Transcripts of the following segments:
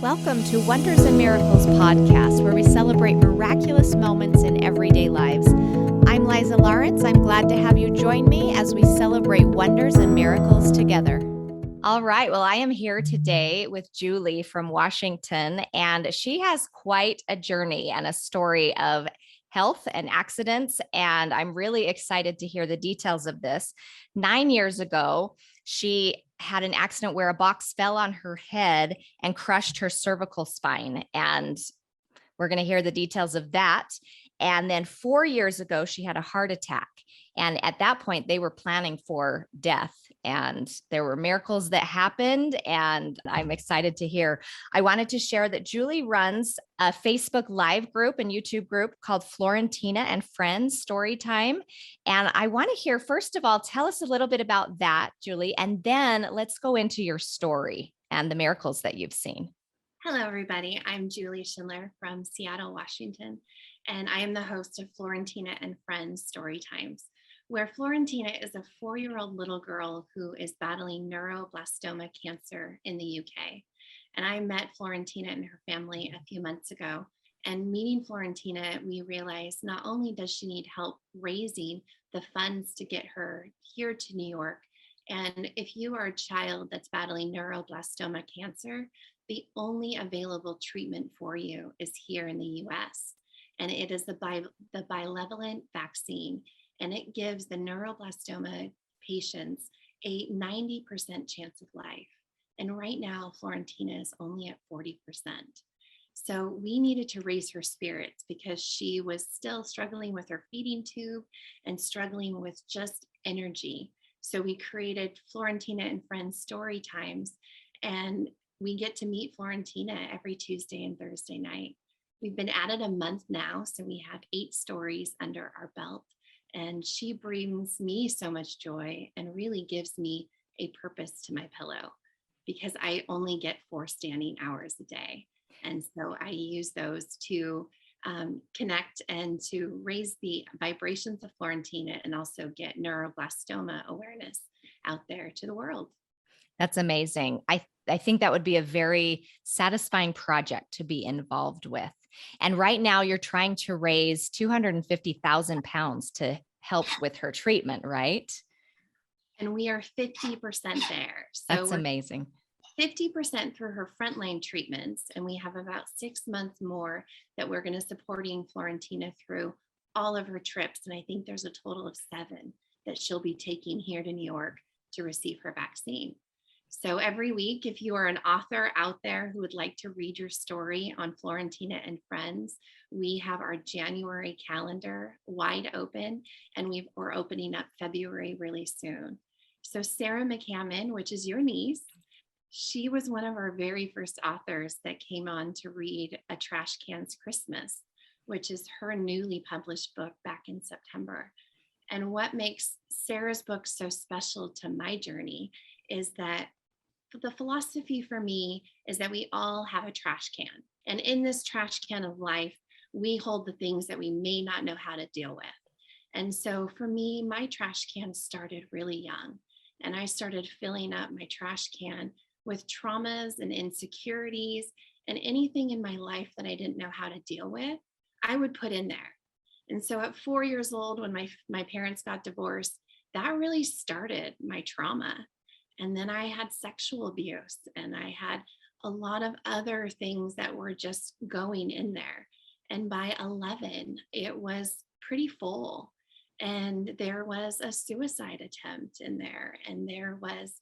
Welcome to Wonders and Miracles podcast, where we celebrate miraculous moments in everyday lives. I'm Liza Lawrence. I'm glad to have you join me as we celebrate wonders and miracles together. All right. Well, I am here today with Julie from Washington, and she has quite a journey and a story of health and accidents. And I'm really excited to hear the details of this. 9 years ago, she had an accident where a box fell on her head and crushed her cervical spine. And we're going to hear the details of that. And then 4 years ago, she had a heart attack. And at that point, they were planning for death. And there were miracles that happened. And I'm excited to hear. I wanted to share that Julie runs a Facebook Live group and YouTube group called Florentina and Friends Storytime. And I want to hear, first of all, tell us a little bit about that, Julie. And then let's go into your story and the miracles that you've seen. Hello, everybody. I'm Julie Schindler from Seattle, Washington, and I am the host of Florentina and Friends Storytimes, where Florentina is a 4-year-old little girl who is battling neuroblastoma cancer in the UK. And I met Florentina and her family a few months ago. And meeting Florentina, we realized not only does she need help raising the funds to get her here to New York, and if you are a child that's battling neuroblastoma cancer, the only available treatment for you is here in the US. And it is the bivalent vaccine. And it gives the neuroblastoma patients a 90% chance of life. And right now, Florentina is only at 40%. So we needed to raise her spirits because she was still struggling with her feeding tube and struggling with just energy. So we created Florentina and Friends Story Times, and we get to meet Florentina every Tuesday and Thursday night. We've been at it a month now, so we have 8 stories under our belt. And she brings me so much joy and really gives me a purpose to my pillow because I only get 4 standing hours a day. And so I use those to connect and to raise the vibrations of Florentina and also get neuroblastoma awareness out there to the world. That's amazing. I think that would be a very satisfying project to be involved with. And right now you're trying to raise 250,000 pounds to help with her treatment, right? And we are 50% there. So that's amazing. 50% through her frontline treatments. And we have about 6 months more that we're going to supporting Florentina through all of her trips. And I think there's a total of 7 that she'll be taking here to New York to receive her vaccine. So every week, if you are an author out there who would like to read your story on Florentina and Friends, we have our January calendar wide open, and we're opening up February really soon. So Sarah McCammon, which is your niece, she was one of our very first authors that came on to read A Trash Can's Christmas, which is her newly published book back in September. And what makes Sarah's book so special to my journey is that the philosophy for me is that we all have a trash can. And in this trash can of life, we hold the things that we may not know how to deal with. And so for me, my trash can started really young. And I started filling up my trash can with traumas and insecurities and anything in my life that I didn't know how to deal with, I would put in there. And so at 4 years old, when my parents got divorced, that really started my trauma. And then I had sexual abuse and I had a lot of other things that were just going in there. And by 11, it was pretty full. And there was a suicide attempt in there. And there was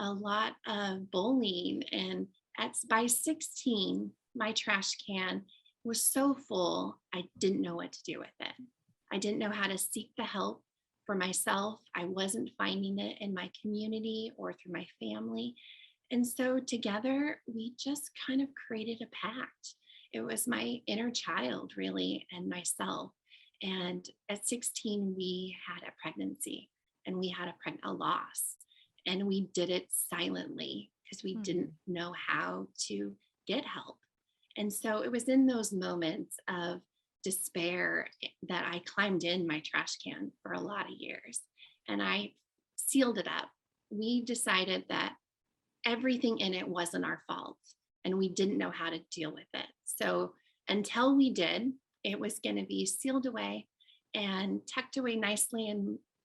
a lot of bullying. And by 16, my trash can was so full, I didn't know what to do with it. I didn't know how to seek the help for myself. I wasn't finding it in my community or through my family. And so together, we just kind of created a pact. It was my inner child, really, and myself. And at 16, we had a pregnancy and we had a loss. And we did it silently because we didn't know how to get help. And so it was in those moments of despair that I climbed in my trash can for a lot of years and I sealed it up. We decided that everything in it wasn't our fault. and we didn't know how to deal with it. So until we did, it was going to be sealed away and tucked away nicely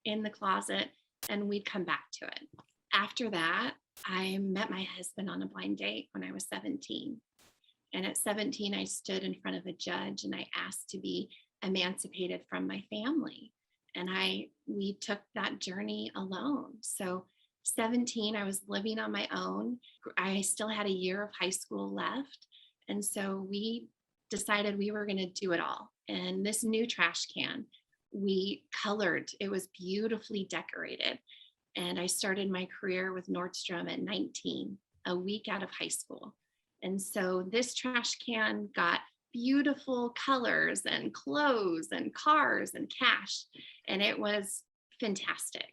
in the closet, and we'd come back to it. After that, I met my husband on a blind date when I was 17. And at 17, I stood in front of a judge and I asked to be emancipated from my family. And we took that journey alone. So 17, I was living on my own. I still had a year of high school left. And so we decided we were going to do it all. And this new trash can, we colored, it was beautifully decorated. And I started my career with Nordstrom at 19, a week out of high school. And so this trash can got beautiful colors and clothes and cars and cash. And it was fantastic.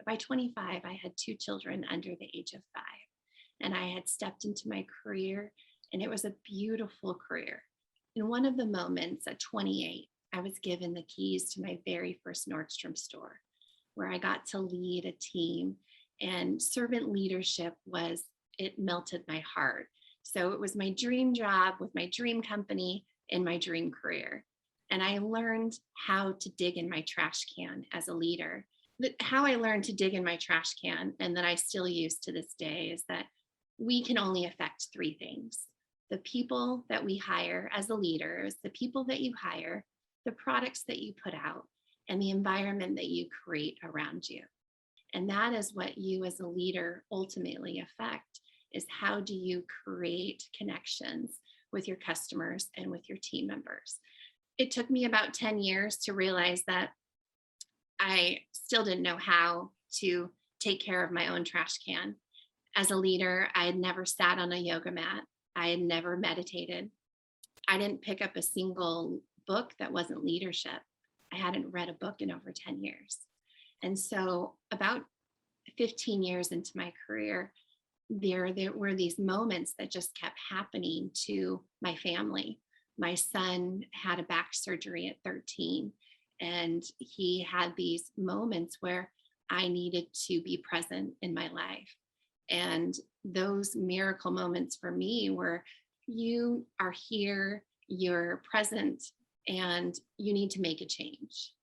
By 25, I had 2 children under the age of 5. And I had stepped into my career, and it was a beautiful career. In one of the moments at 28, I was given the keys to my very first Nordstrom store, where I got to lead a team, and servant leadership it melted my heart. So it was my dream job with my dream company in my dream career. And I learned how to dig in my trash can as a leader. How I learned to dig in my trash can, and that I still use to this day, is that we can only affect 3 things: the people that we hire as a leader, is the people that you hire, the products that you put out, and the environment that you create around you. And that is what you as a leader ultimately affect, is how do you create connections with your customers and with your team members. It took me about 10 years to realize that I still didn't know how to take care of my own trash can. As a leader, I had never sat on a yoga mat. I had never meditated. I didn't pick up a single book that wasn't leadership. I hadn't read a book in over 10 years. And so about 15 years into my career, there were these moments that just kept happening to my family. My son had a back surgery at 13, and he had these moments where I needed to be present in my life. And those miracle moments for me were, you are here, you're present, and you need to make a change.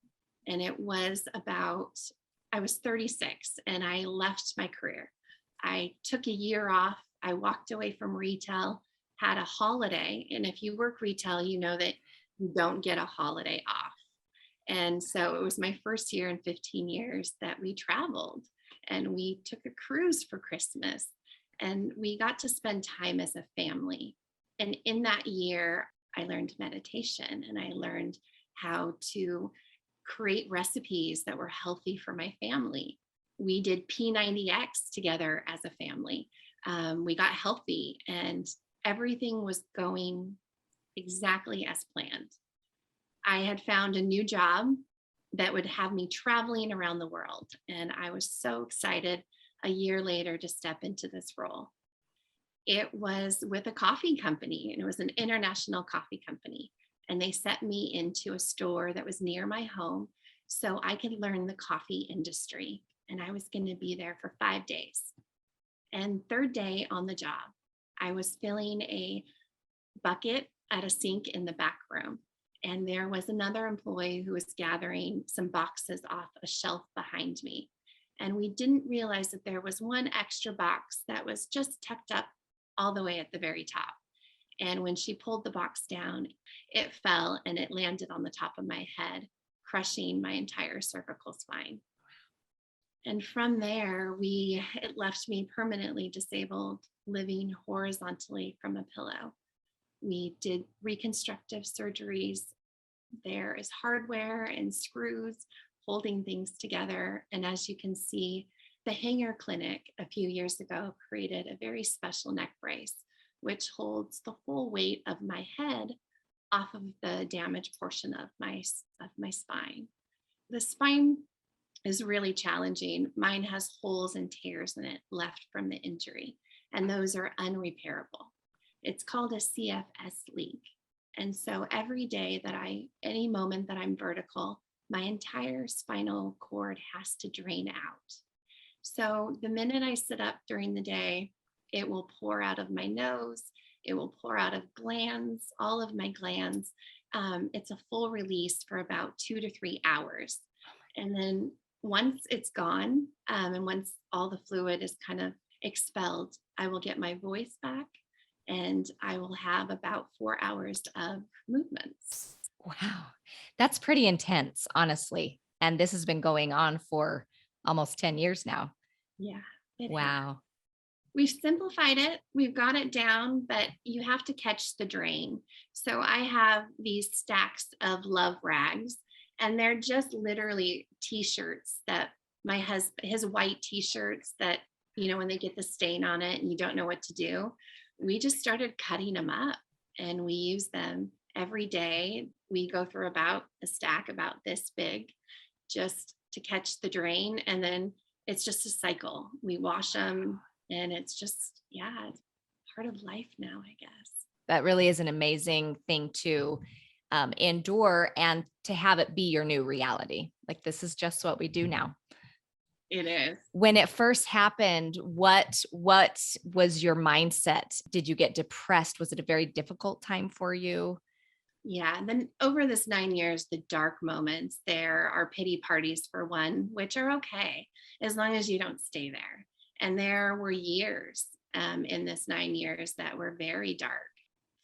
And it was I was 36 and I left my career. I took a year off. I walked away from retail, had a holiday. And if you work retail, you know that you don't get a holiday off. And so it was my first year in 15 years that we traveled, and we took a cruise for Christmas, and we got to spend time as a family. And in that year, I learned meditation, and I learned how to create recipes that were healthy for my family. We did P90X together as a family. We got healthy, and everything was going exactly as planned. I had found a new job that would have me traveling around the world. And I was so excited a year later to step into this role. It was with a coffee company, and it was an international coffee company. And they set me into a store that was near my home so I could learn the coffee industry. And I was going to be there for 5 days. And third day on the job, I was filling a bucket at a sink in the back room. And there was another employee who was gathering some boxes off a shelf behind me. And we didn't realize that there was one extra box that was just tucked up all the way at the very top. And when she pulled the box down, it fell and it landed on the top of my head, crushing my entire cervical spine. And from there, it left me permanently disabled, living horizontally from a pillow. We did reconstructive surgeries. There is hardware and screws holding things together. And as you can see, the Hanger Clinic a few years ago created a very special neck brace, which holds the whole weight of my head off of the damaged portion of my spine. The spine is really challenging. Mine has holes and tears in it left from the injury, and those are unrepairable. It's called a CFS leak. And so every day any moment that I'm vertical, my entire spinal cord has to drain out. So the minute I sit up during the day, it will pour out of my nose It will pour out of glands, all of my glands. It's a full release for about 2 to 3 hours. And then once it's gone, and once all the fluid is kind of expelled, I will get my voice back and I will have about 4 hours of movements. Wow. That's pretty intense, honestly. And this has been going on for almost 10 years now. Yeah. It has. Wow. We've simplified it, we've got it down, but you have to catch the drain. So I have these stacks of love rags, and they're just literally t-shirts that my husband, his white t-shirts that, when they get the stain on it and you don't know what to do, we just started cutting them up and we use them every day. We go through about a stack about this big just to catch the drain. And then it's just a cycle. We wash them. And it's just, it's part of life now, I guess. That really is an amazing thing to endure and to have it be your new reality. Like, this is just what we do now. It is. When it first happened, what was your mindset? Did you get depressed? Was it a very difficult time for you? Yeah. And then over this 9 years, the dark moments, there are pity parties for one, which are okay, as long as you don't stay there. And there were years in this 9 years that were very dark.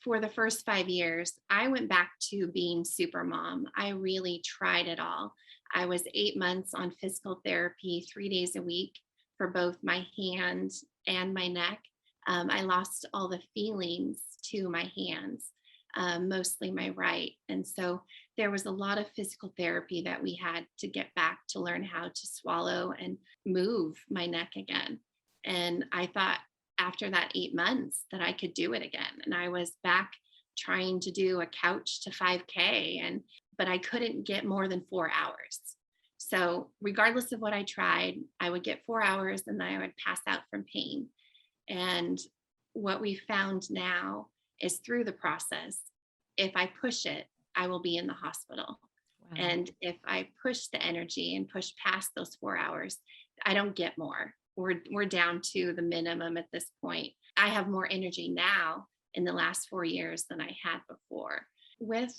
For the first 5 years, I went back to being super mom. I really tried it all. I was 8 months on physical therapy, 3 days a week for both my hand and my neck. I lost all the feelings to my hands, mostly my right. And so there was a lot of physical therapy that we had to get back to learn how to swallow and move my neck again. And I thought after that 8 months that I could do it again. And I was back trying to do a couch to 5K, but I couldn't get more than 4 hours. So regardless of what I tried, I would get 4 hours and then I would pass out from pain. And what we found now is through the process, if I push it, I will be in the hospital. Wow. And if I push the energy and push past those 4 hours, I don't get more. We're down to the minimum at this point. I have more energy now in the last 4 years than I had before. With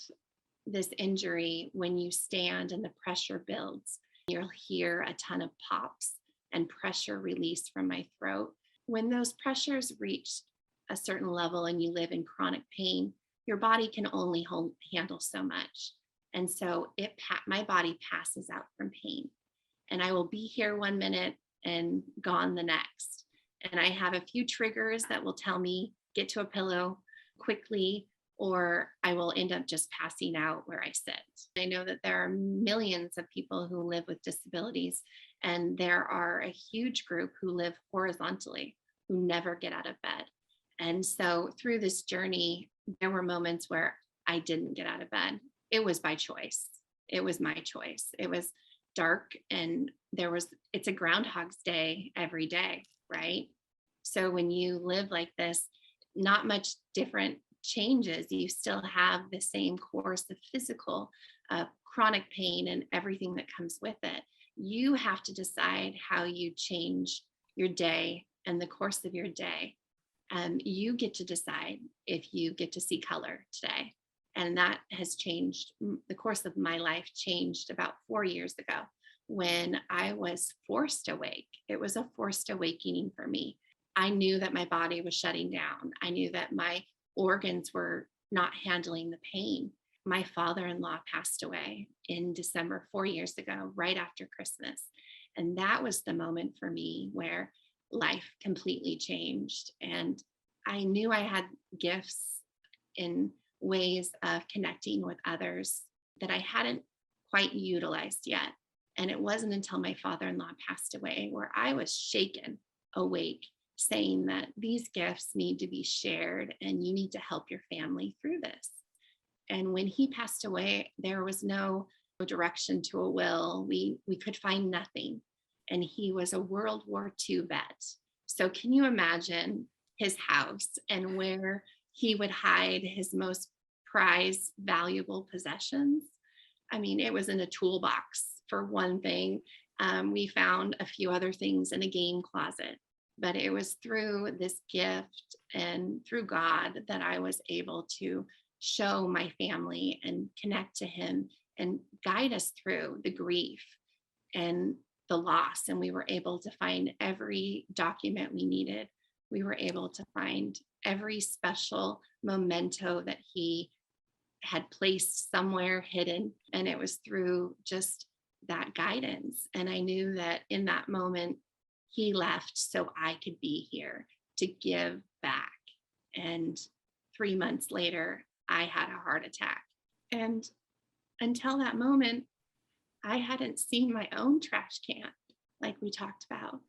this injury, when you stand and the pressure builds, you'll hear a ton of pops and pressure release from my throat. When those pressures reach a certain level and you live in chronic pain, your body can only handle so much. And so my body passes out from pain. And I will be here 1 minute and gone the next. And I have a few triggers that will tell me get to a pillow quickly, or I will end up just passing out where I sit. I know that there are millions of people who live with disabilities, and there are a huge group who live horizontally, who never get out of bed. And so through this journey, there were moments where I didn't get out of bed. It was by choice. It was my choice. It was dark and it's a Groundhog's Day every day, right? So when you live like this, not much different changes. You still have the same course of physical, chronic pain and everything that comes with it. You have to decide how you change your day and the course of your day. You get to decide if you get to see color today. And that has changed. The course of my life changed about 4 years ago when I was forced awake. It was a forced awakening for me. I knew that my body was shutting down. I knew that my organs were not handling the pain. My father-in-law passed away in December 4 years ago, right after Christmas. And that was the moment for me where life completely changed. And I knew I had gifts in ways of connecting with others that I hadn't quite utilized yet. And it wasn't until my father-in-law passed away where I was shaken awake, saying that these gifts need to be shared and you need to help your family through this. And when he passed away, there was no direction to a will. We could find nothing. And he was a World War II vet. So can you imagine his house and where he would hide his most prized, valuable possessions? I mean, it was in a toolbox for one thing. We found a few other things in a game closet. But it was through this gift and through God that I was able to show my family and connect to him and guide us through the grief and the loss. And we were able to find every document we needed. We were able to find every special memento that he had placed somewhere hidden. And it was through just that guidance. And I knew that in that moment, he left so I could be here to give back. And 3 months later, I had a heart attack. And until that moment, I hadn't seen my own trash can like we talked about.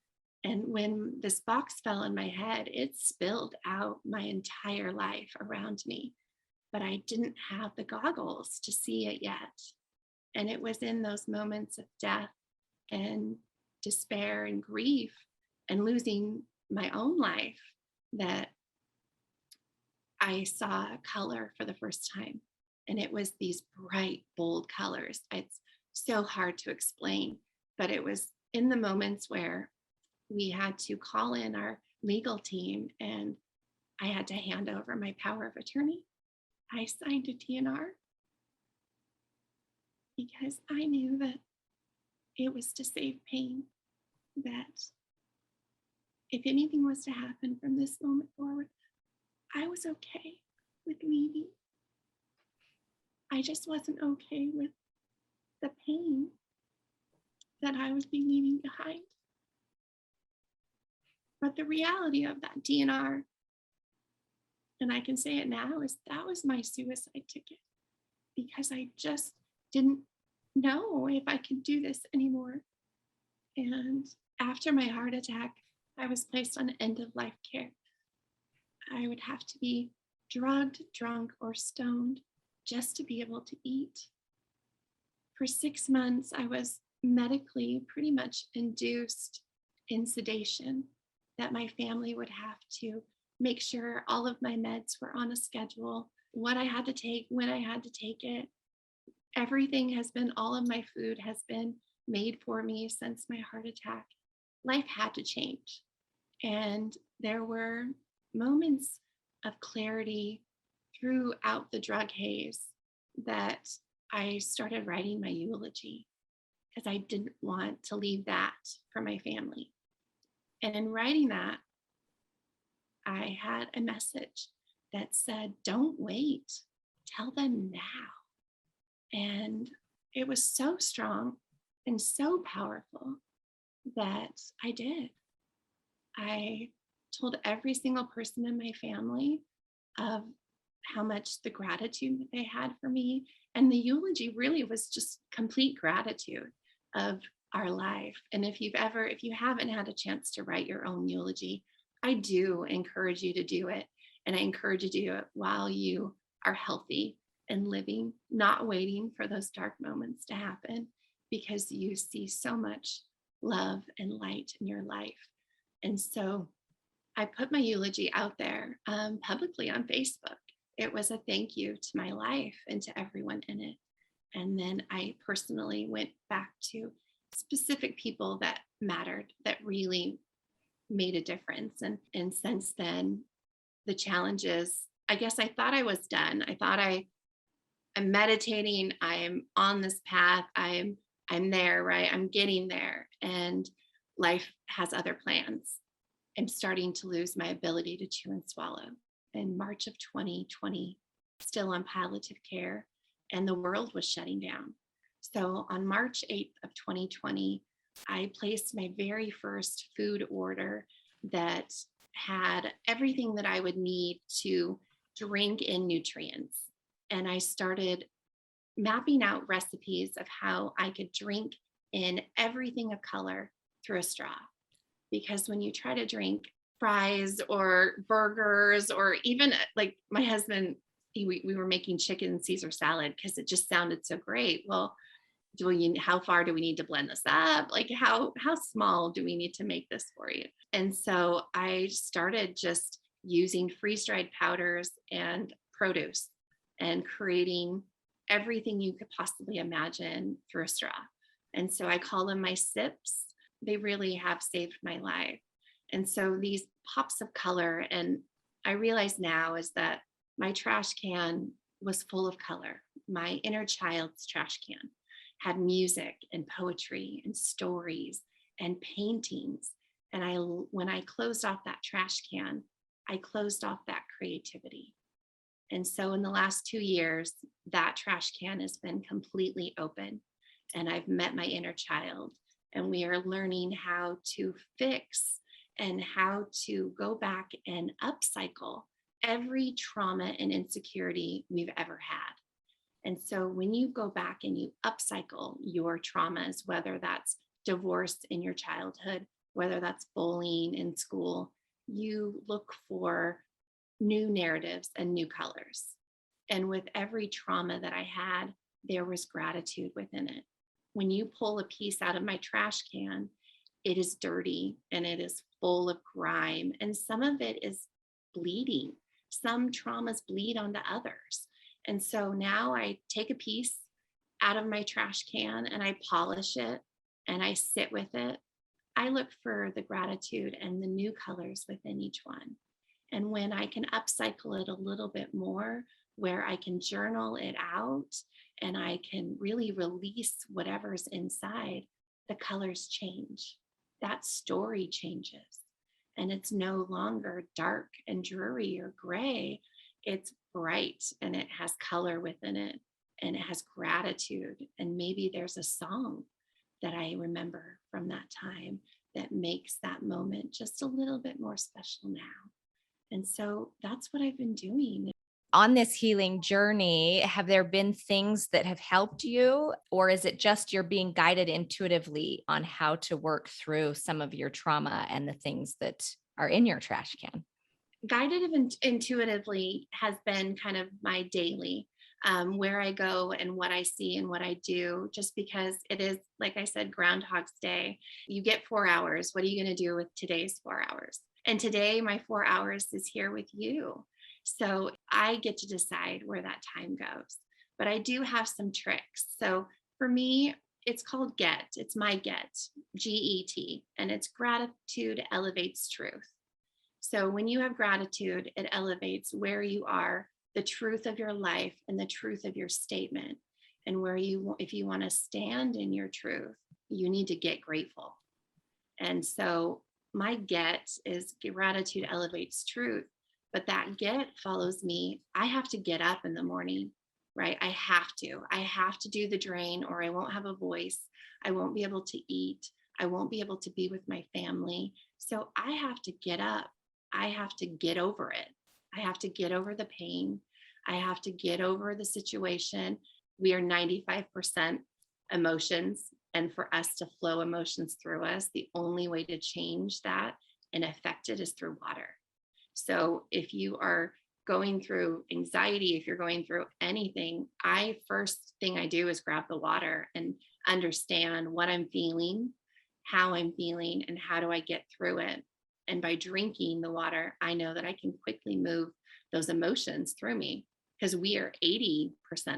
And when this box fell on my head, it spilled out my entire life around me. But I didn't have the goggles to see it yet. And it was in those moments of death and despair and grief and losing my own life that I saw color for the first time. And it was these bright, bold colors. It's so hard to explain, but it was in the moments where we had to call in our legal team and I had to hand over my power of attorney. I signed a DNR because I knew that it was to save pain, that if anything was to happen from this moment forward, I was okay with leaving. I just wasn't okay with the pain that I would be leaving behind. But the reality of that DNR, and I can say it now, is that was my suicide ticket because I just didn't know if I could do this anymore. And after my heart attack, I was placed on end of life care. I would have to be drugged, drunk, or stoned just to be able to eat. For 6 months, I was medically pretty much induced in sedation that my family would have to make sure all of my meds were on a schedule, what I had to take, when I had to take it. Everything has been, all of my food has been made for me since my heart attack. Life had to change. And there were moments of clarity throughout the drug haze that I started writing my eulogy because I didn't want to leave that for my family. And in writing that, I had a message that said, don't wait, tell them now. And it was so strong and so powerful that I did. I told every single person in my family of how much the gratitude that they had for me. And the eulogy really was just complete gratitude of our life. And if you haven't had a chance to write your own eulogy, I do encourage you to do it. And I encourage you to do it while you are healthy and living, not waiting for those dark moments to happen, because you see so much love and light in your life. And so I put my eulogy out there publicly on Facebook. It was a thank you to my life and to everyone in it. And then I personally went back to specific people that mattered, that really made a difference. And since then, the challenges, I guess I thought I was done. I thought I'm meditating, I'm on this path, I'm there, right? I'm getting there. And life has other plans. I'm starting to lose my ability to chew and swallow. In March of 2020, still on palliative care, and the world was shutting down. So on March 8th of 2020, I placed my very first food order that had everything that I would need to drink in nutrients. And I started mapping out recipes of how I could drink in everything of color through a straw. Because when you try to drink fries or burgers, or even like my husband, we were making chicken Caesar salad because it just sounded so great. Well, how far do we need to blend this up? Like how small do we need to make this for you? And so I started just using freeze-dried powders and produce and creating everything you could possibly imagine through a straw. And so I call them my sips. They really have saved my life. And so these pops of color, and I realize now is that my trash can was full of color. My inner child's trash can had music and poetry and stories and paintings. And when I closed off that trash can, I closed off that creativity. And so in the last 2 years, that trash can has been completely open. And I've met my inner child, and we are learning how to fix and how to go back and upcycle every trauma and insecurity we've ever had. And so when you go back and you upcycle your traumas, whether that's divorce in your childhood, whether that's bullying in school, you look for new narratives and new colors. And with every trauma that I had, there was gratitude within it. When you pull a piece out of my trash can, it is dirty and it is full of grime, and some of it is bleeding. Some traumas bleed onto others. And so now I take a piece out of my trash can and I polish it and I sit with it. I look for the gratitude and the new colors within each one. And when I can upcycle it a little bit more, where I can journal it out and I can really release whatever's inside, the colors change. That story changes. And it's no longer dark and dreary or gray. It's bright and it has color within it and it has gratitude. And maybe there's a song that I remember from that time that makes that moment just a little bit more special now. And so that's what I've been doing. On this healing journey, have there been things that have helped you, or is it just you're being guided intuitively on how to work through some of your trauma and the things that are in your trash can? Guided intuitively has been kind of my daily, where I go and what I see and what I do, just because it is, like I said, Groundhog's Day. You get 4 hours. What are you going to do with today's 4 hours? And today, my 4 hours is here with you. So I get to decide where that time goes. But I do have some tricks. So for me, it's called GET. It's my GET, GET, and it's gratitude elevates truth. So when you have gratitude, it elevates where you are, the truth of your life and the truth of your statement. And where if you want to stand in your truth, you need to get grateful. And so my GET is gratitude elevates truth. But that GET follows me. I have to get up in the morning, right? I have to do the drain, or I won't have a voice. I won't be able to eat. I won't be able to be with my family. So I have to get up. I have to get over it. I have to get over the pain. I have to get over the situation. We are 95% emotions. And for us to flow emotions through us, the only way to change that and affect it is through water. So if you are going through anxiety, if you're going through anything, first thing I do is grab the water and understand what I'm feeling, how I'm feeling, and how do I get through it. And by drinking the water, I know that I can quickly move those emotions through me, because we are 80%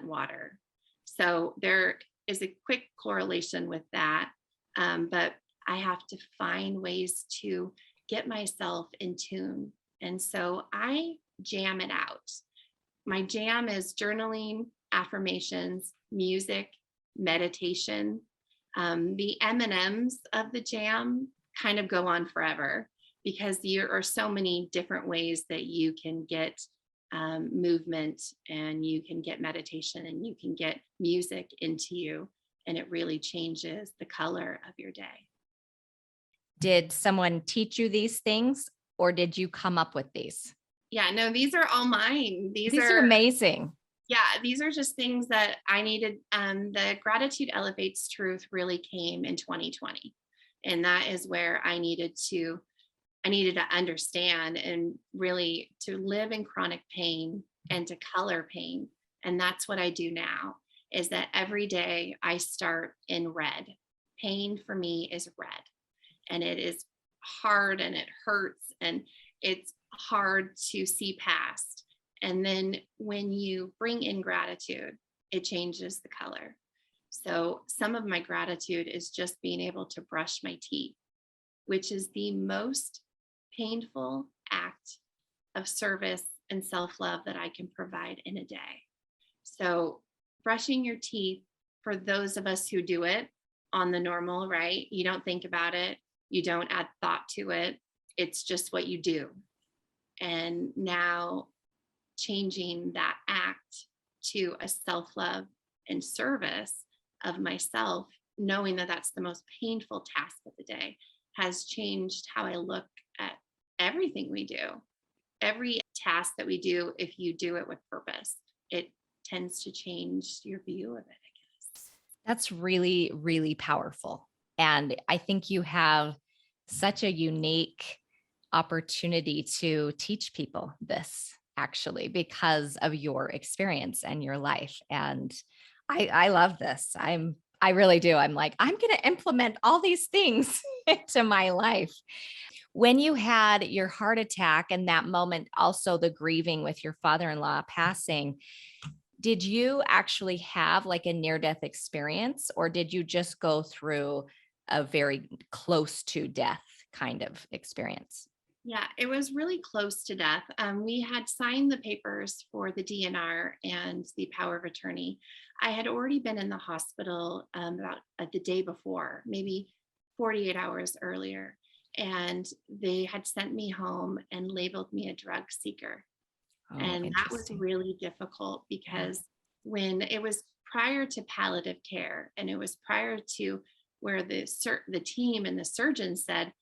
water. So there is a quick correlation with that. But I have to find ways to get myself in tune. And so I jam it out. My jam is journaling, affirmations, music, meditation. The M&Ms of the jam kind of go on forever, because there are so many different ways that you can get movement, and you can get meditation, and you can get music into you. And it really changes the color of your day. Did someone teach you these things, or did you come up with these? Yeah, no, these are all mine. These are amazing. Yeah, these are just things that I needed. The Gratitude Elevates Truth really came in 2020. And that is where I needed to understand and really to live in chronic pain and to color pain. And that's what I do now, is that every day I start in red. Pain for me is red, and it is hard and it hurts and it's hard to see past. And then when you bring in gratitude, it changes the color. So some of my gratitude is just being able to brush my teeth, which is the most painful act of service and self-love that I can provide in a day. So brushing your teeth, for those of us who do it on the normal, right? You don't think about it. You don't add thought to it. It's just what you do. And now changing that act to a self-love and service of myself, knowing that that's the most painful task of the day, has changed how I look at everything we do. Every task that we do, if you do it with purpose, it tends to change your view of it, I guess. That's really, really powerful. And I think you have such a unique opportunity to teach people this, actually, because of your experience and your life. And I love this. I really do. I'm like, I'm going to implement all these things into my life. When you had your heart attack and that moment, also the grieving with your father-in-law passing, did you actually have like a near-death experience, or did you just go through a very close to death kind of experience? Yeah, it was really close to death. We had signed the papers for the DNR and the power of attorney. I had already been in the hospital about the day before, maybe 48 hours earlier, and they had sent me home and labeled me a drug seeker. Oh, And that was interesting. really difficult because when it was prior to palliative care, and it was prior to where the team and the surgeon said,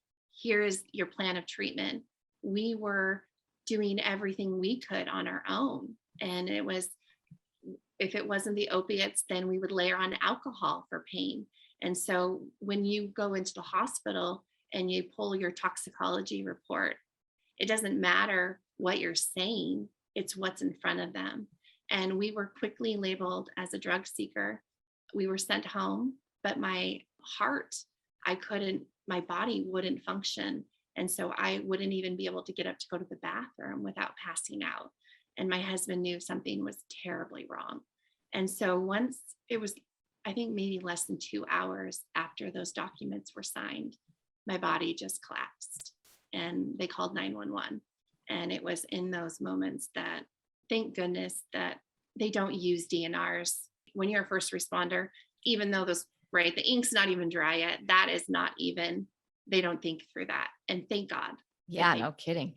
here's your plan of treatment, we were doing everything we could on our own. And it was, if it wasn't the opiates, then we would layer on alcohol for pain. And so when you go into the hospital and you pull your toxicology report, it doesn't matter what you're saying, it's what's in front of them. And we were quickly labeled as a drug seeker. We were sent home, but my heart, my body wouldn't function. And so I wouldn't even be able to get up to go to the bathroom without passing out. And my husband knew something was terribly wrong. And so once it was, I think maybe less than 2 hours after those documents were signed, my body just collapsed and they called 911. And it was in those moments that, thank goodness that they don't use DNRs when you're a first responder, even though the ink's not even dry yet. That is not even, they don't think through that. And thank God. Yeah, no kidding.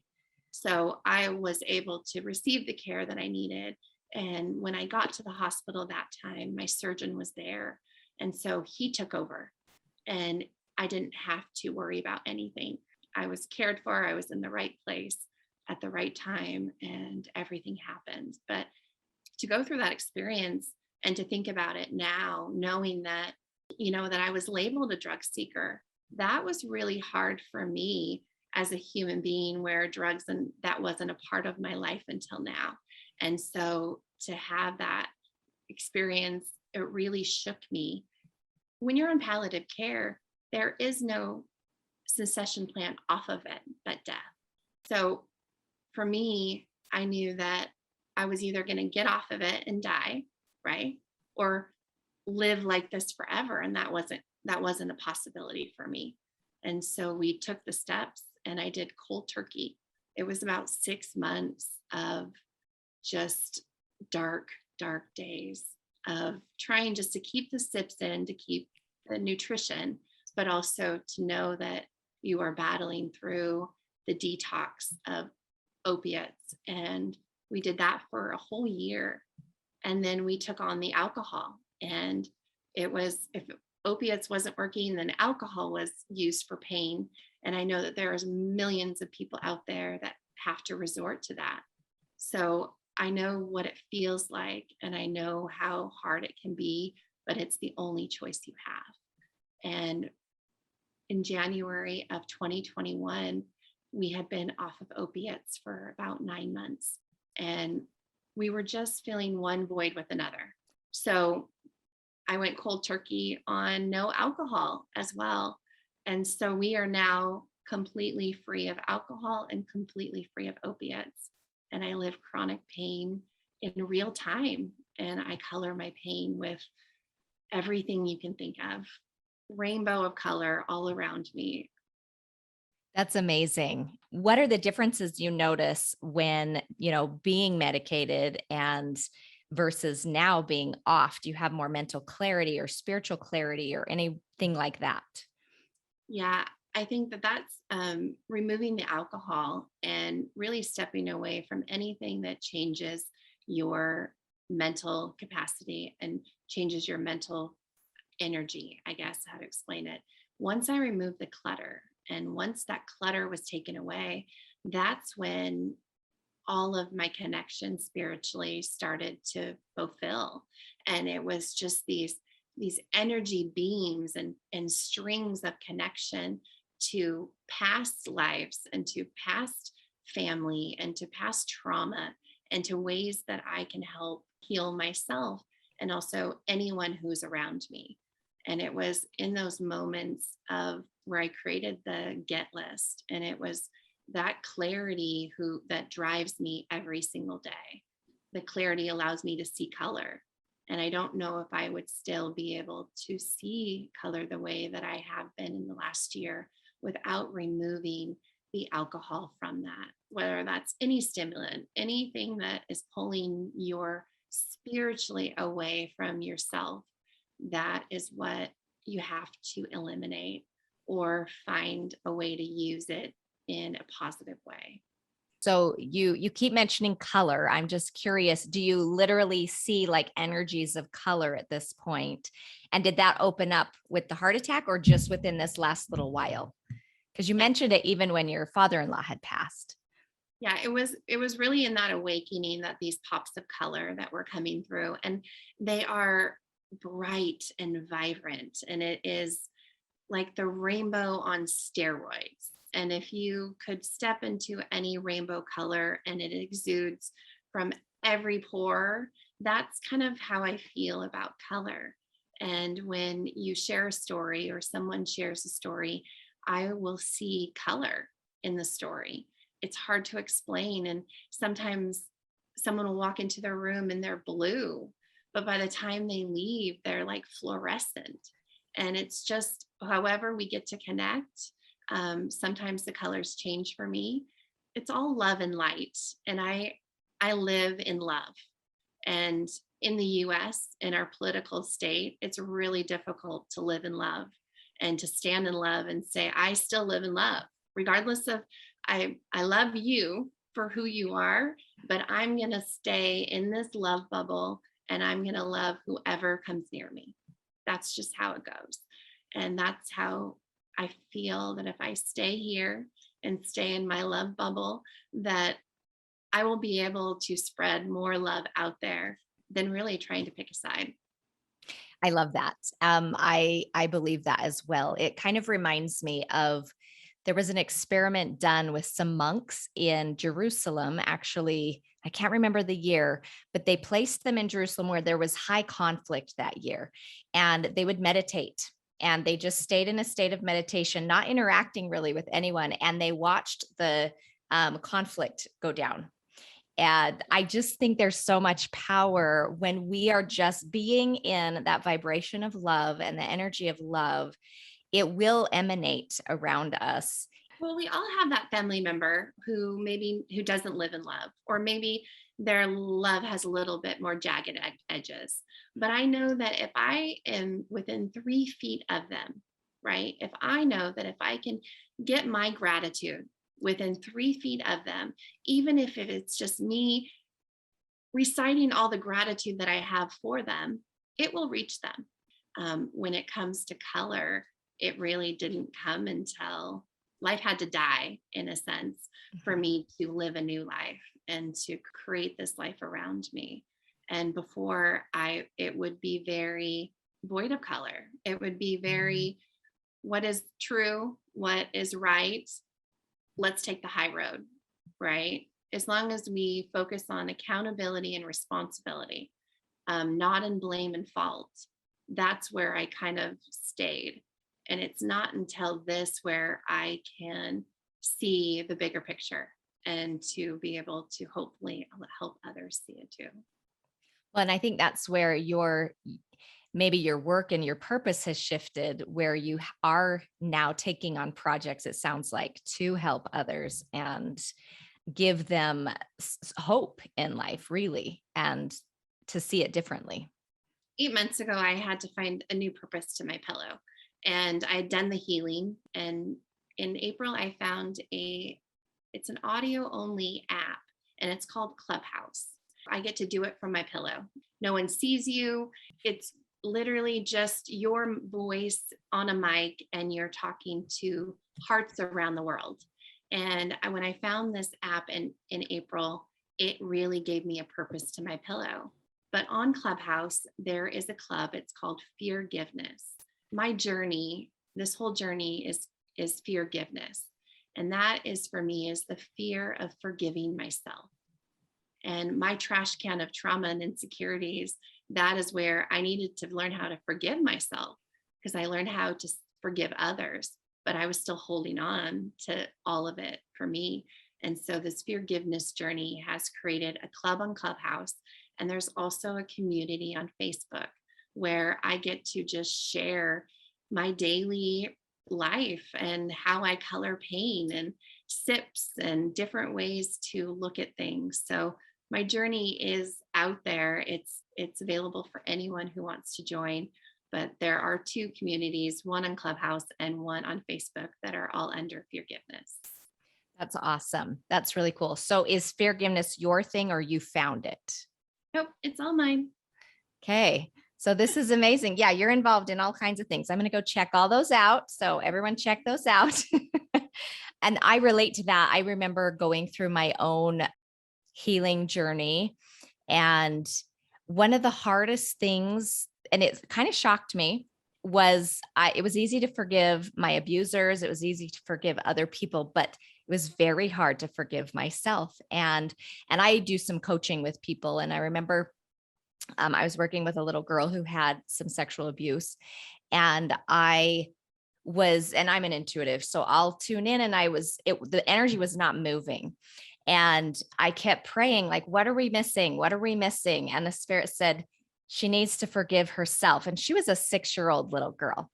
So I was able to receive the care that I needed. And when I got to the hospital that time, my surgeon was there. And so he took over and I didn't have to worry about anything. I was cared for. I was in the right place at the right time and everything happened. But to go through that experience and to think about it now, knowing that, that I was labeled a drug seeker, that was really hard for me as a human being, where drugs and that wasn't a part of my life until now. And so to have that experience, it really shook me. When you're on palliative care, there is no succession plan off of it but death. So for me, I knew that I was either going to get off of it and die, right? Or live like this forever. And that wasn't a possibility for me. And so we took the steps and I did cold turkey. It was about 6 months of just dark, dark days of trying just to keep the sips in, to keep the nutrition, but also to know that you are battling through the detox of opiates. And we did that for a whole year. And then we took on the alcohol. And it was, if opiates wasn't working, then alcohol was used for pain. And I know that there's millions of people out there that have to resort to that. So I know what it feels like, and I know how hard it can be, but it's the only choice you have. And in January of 2021, we had been off of opiates for about 9 months, and we were just filling one void with another. So I went cold turkey on no alcohol as well. And so we are now completely free of alcohol and completely free of opiates. And I live chronic pain in real time. And I color my pain with everything you can think of. Rainbow of color all around me. That's amazing. What are the differences you notice when, being medicated and versus now being off? Do you have more mental clarity or spiritual clarity or anything like that? Yeah, I think that that's removing the alcohol and really stepping away from anything that changes your mental capacity and changes your mental energy, I guess, how to explain it. Once I removed the clutter and once that clutter was taken away, that's when all of my connections spiritually started to fulfill. And it was just these energy beams and strings of connection to past lives and to past family and to past trauma and to ways that I can help heal myself and also anyone who's around me. And it was in those moments of where I created the get list, and it was that clarity that drives me every single day. The clarity allows me to see color. And I don't know if I would still be able to see color the way that I have been in the last year without removing the alcohol from that, whether that's any stimulant, anything that is pulling your spiritually away from yourself. That is what you have to eliminate or find a way to use it in a positive way. So you keep mentioning color. I'm just curious, do you literally see like energies of color at this point? And did that open up with the heart attack or just within this last little while? Because you mentioned it even when your father-in-law had passed. Yeah, it was really in that awakening that these pops of color that were coming through, and they are bright and vibrant, and it is like the rainbow on steroids. And if you could step into any rainbow color and it exudes from every pore, that's kind of how I feel about color. And when you share a story or someone shares a story, I will see color in the story. It's hard to explain. And sometimes someone will walk into their room and they're blue, but by the time they leave, they're like fluorescent. And it's just however we get to connect. Sometimes the colors change for me. It's all love and light. And I live in love. And in the US, in our political state, it's really difficult to live in love and to stand in love and say, I still live in love, regardless of I love you for who you are, but I'm gonna stay in this love bubble and I'm gonna love whoever comes near me. That's just how it goes. And that's how I feel that if I stay here and stay in my love bubble, that I will be able to spread more love out there than really trying to pick a side. I love that. I believe that as well. It kind of reminds me of there was an experiment done with some monks in Jerusalem. Actually, I can't remember the year, but they placed them in Jerusalem where there was high conflict that year, and they would meditate. And they just stayed in a state of meditation, not interacting really with anyone. And they watched the conflict go down. And I just think there's so much power when we are just being in that vibration of love and the energy of love. It will emanate around us. Well, we all have that family member who doesn't live in love, or maybe their love has a little bit more jagged edges. But I know that if I am within 3 feet of them, right? If I know that if I can get my gratitude within 3 feet of them, even if it's just me reciting all the gratitude that I have for them, it will reach them. When it comes to color, it really didn't come until life had to die, in a sense, for me to live a new life and to create this life around me. And before it would be very void of color. It would be very, what is true, what is right, let's take the high road, right? As long as we focus on accountability and responsibility, not in blame and fault, that's where I kind of stayed. And it's not until this where I can see the bigger picture and to be able to hopefully help others see it too. Well, and I think that's where maybe your work and your purpose has shifted where you are now taking on projects, it sounds like, to help others and give them hope in life, really, and to see it differently. 8 months ago, I had to find a new purpose to my pillow, and I had done the healing. And in April, I found it's an audio only app, and it's called Clubhouse. I get to do it from my pillow. No one sees you. It's literally just your voice on a mic, and you're talking to hearts around the world. And when I found this app in April, it really gave me a purpose to my pillow. But on Clubhouse, there is a club. It's called Feargiveness. My journey, this whole journey is feargiveness. And that is, for me, is the fear of forgiving myself. And my trash can of trauma and insecurities, that is where I needed to learn how to forgive myself, because I learned how to forgive others, but I was still holding on to all of it for me. And so this forgiveness journey has created a club on Clubhouse. And there's also a community on Facebook where I get to just share my daily life and how I color pain and sips and different ways to look at things. So my journey is out there. It's available for anyone who wants to join. But there are two communities, one on Clubhouse and one on Facebook, that are all under Feargiveness. That's awesome. That's really cool. So is forgiveness your thing, or you found it? Nope, it's all mine. Okay. So this is amazing. Yeah, you're involved in all kinds of things. I'm going to go check all those out. So everyone check those out. And I relate to that. I remember going through my own healing journey. And one of the hardest things, and it kind of shocked me, was it was easy to forgive my abusers. It was easy to forgive other people, but it was very hard to forgive myself. And I do some coaching with people. And I remember I was working with a little girl who had some sexual abuse, and I'm an intuitive, so I'll tune in, and the energy was not moving. And I kept praying, like, what are we missing? What are we missing? And the spirit said, she needs to forgive herself. And she was a 6-year-old little girl.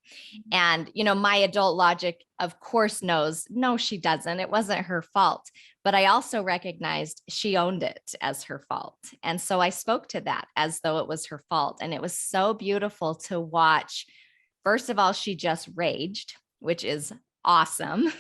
And, my adult logic, of course, knows, no, she doesn't. It wasn't her fault. But I also recognized she owned it as her fault. And so I spoke to that as though it was her fault. And it was so beautiful to watch. First of all, she just raged, which is awesome.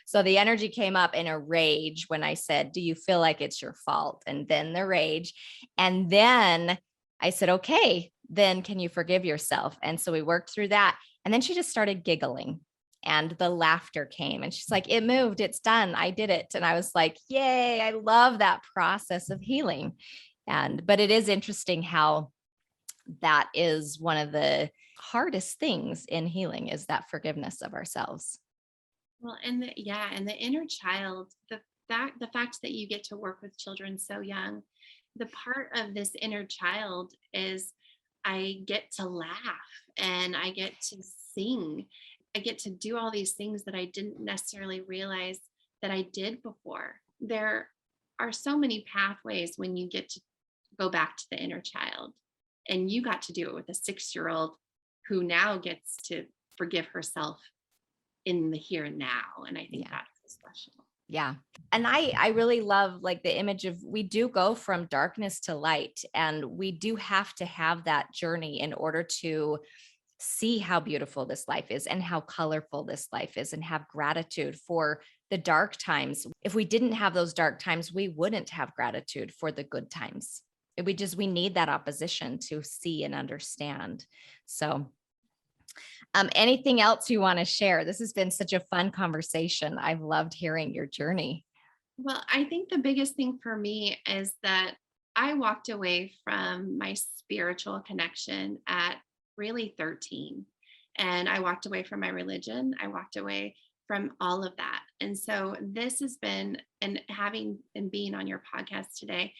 So the energy came up in a rage when I said, do you feel like it's your fault? And then the rage. And then I said, okay, then can you forgive yourself? And so we worked through that. And then she just started giggling, and the laughter came, and she's like, it moved, it's done, I did it. And I was like, yay, I love that process of healing. But it is interesting how that is one of the hardest things in healing, is that forgiveness of ourselves. Well, and the inner child, the fact that you get to work with children so young, the part of this inner child is I get to laugh and I get to sing. I get to do all these things that I didn't necessarily realize that I did before. There are so many pathways when you get to go back to the inner child, and you got to do it with a 6-year-old who now gets to forgive herself in the here and now. And I think that's so special. Yeah. And I really love, like, the image of, we do go from darkness to light, and we do have to have that journey in order to see how beautiful this life is and how colorful this life is, and have gratitude for the dark times. If we didn't have those dark times, we wouldn't have gratitude for the good times. We need that opposition to see and understand. So anything else you want to share? This has been such a fun conversation. I've loved hearing your journey. Well, I think the biggest thing for me is that I walked away from my spiritual connection at really 13. And I walked away from my religion. I walked away from all of that. And so this has been, and being on your podcast today,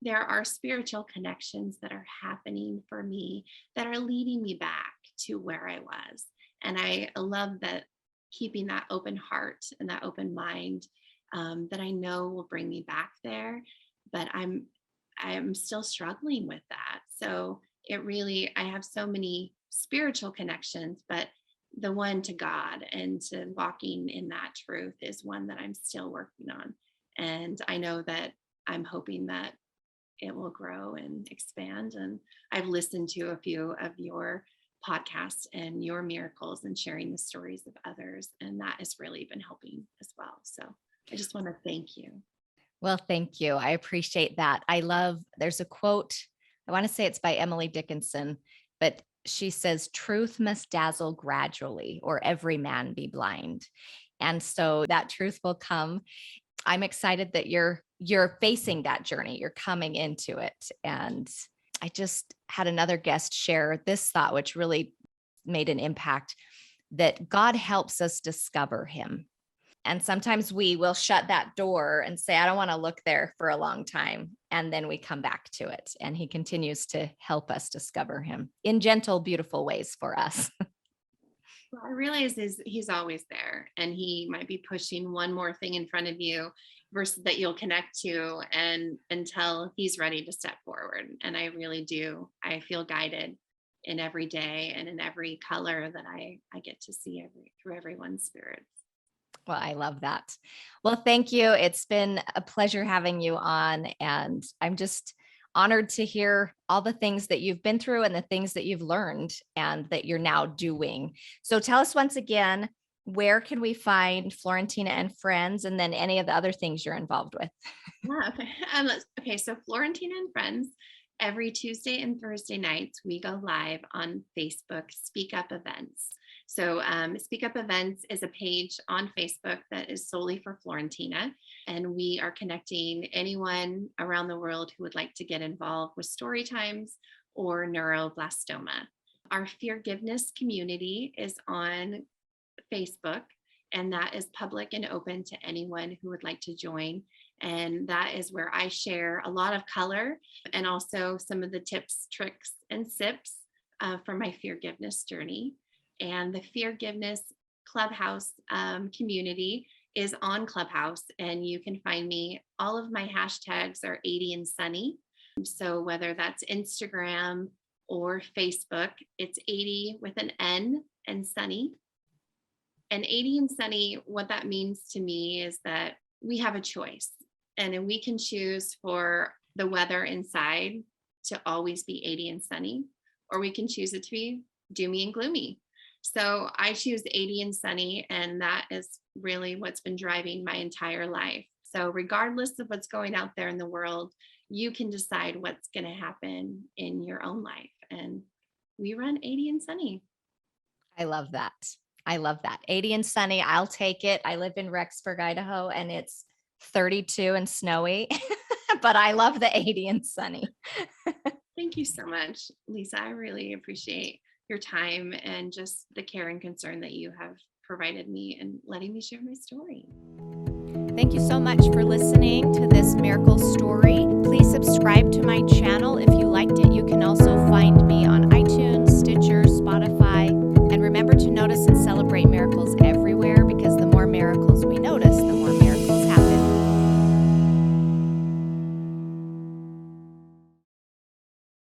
there are spiritual connections that are happening for me that are leading me back to where I was. And I love that, keeping that open heart and that open mind, that I know will bring me back there. But I'm still struggling with that. So I have so many spiritual connections, but the one to God and to walking in that truth is one that I'm still working on. And I know that I'm hoping that it will grow and expand. And I've listened to a few of your podcasts and your miracles and sharing the stories of others. And that has really been helping as well. So I just want to thank you. Well, thank you. I appreciate that. There's a quote, I want to say it's by Emily Dickinson, but she says, truth must dazzle gradually, or every man be blind. And so that truth will come. I'm excited that you're facing that journey. You're coming into it. And I just had another guest share this thought, which really made an impact, that God helps us discover him. And sometimes we will shut that door and say, I don't want to look there for a long time. And then we come back to it. And he continues to help us discover him in gentle, beautiful ways for us. What I realize is he's always there, and he might be pushing one more thing in front of you versus that you'll connect to, and until he's ready to step forward. And I really do. I feel guided in every day and in every color that I get to see through everyone's spirits. Well, I love that. Well, thank you. It's been a pleasure having you on, and I'm just honored to hear all the things that you've been through and the things that you've learned and that you're now doing. So tell us once again, where can we find Florentina and Friends, and then any of the other things you're involved with? Yeah, okay. So Florentina and Friends, every Tuesday and Thursday nights, we go live on Facebook, Speak Up Events. So Speak Up Events is a page on Facebook that is solely for Florentina. And we are connecting anyone around the world who would like to get involved with story times or neuroblastoma. Our Feargiveness community is on Facebook, and that is public and open to anyone who would like to join. And that is where I share a lot of color and also some of the tips, tricks, and sips from my Feargiveness journey. And the Feargiveness Clubhouse community is on Clubhouse, and you can find me. All of my hashtags are 80 and Sunny. So whether that's Instagram or Facebook, it's 80 with an N and Sunny. And 80 and Sunny, what that means to me is that we have a choice, and we can choose for the weather inside to always be 80 and sunny, or we can choose it to be doomy and gloomy. So I choose 80 and Sunny, and that is really what's been driving my entire life. So regardless of what's going out there in the world, you can decide what's going to happen in your own life. And we run 80 and Sunny. I love that. I love that. 80 and sunny. I'll take it. I live in Rexburg, Idaho, and it's 32 and snowy, but I love the 80 and sunny. Thank you so much, Lisa. I really appreciate your time and just the care and concern that you have provided me and letting me share my story. Thank you so much for listening to this miracle story. Please subscribe to my channel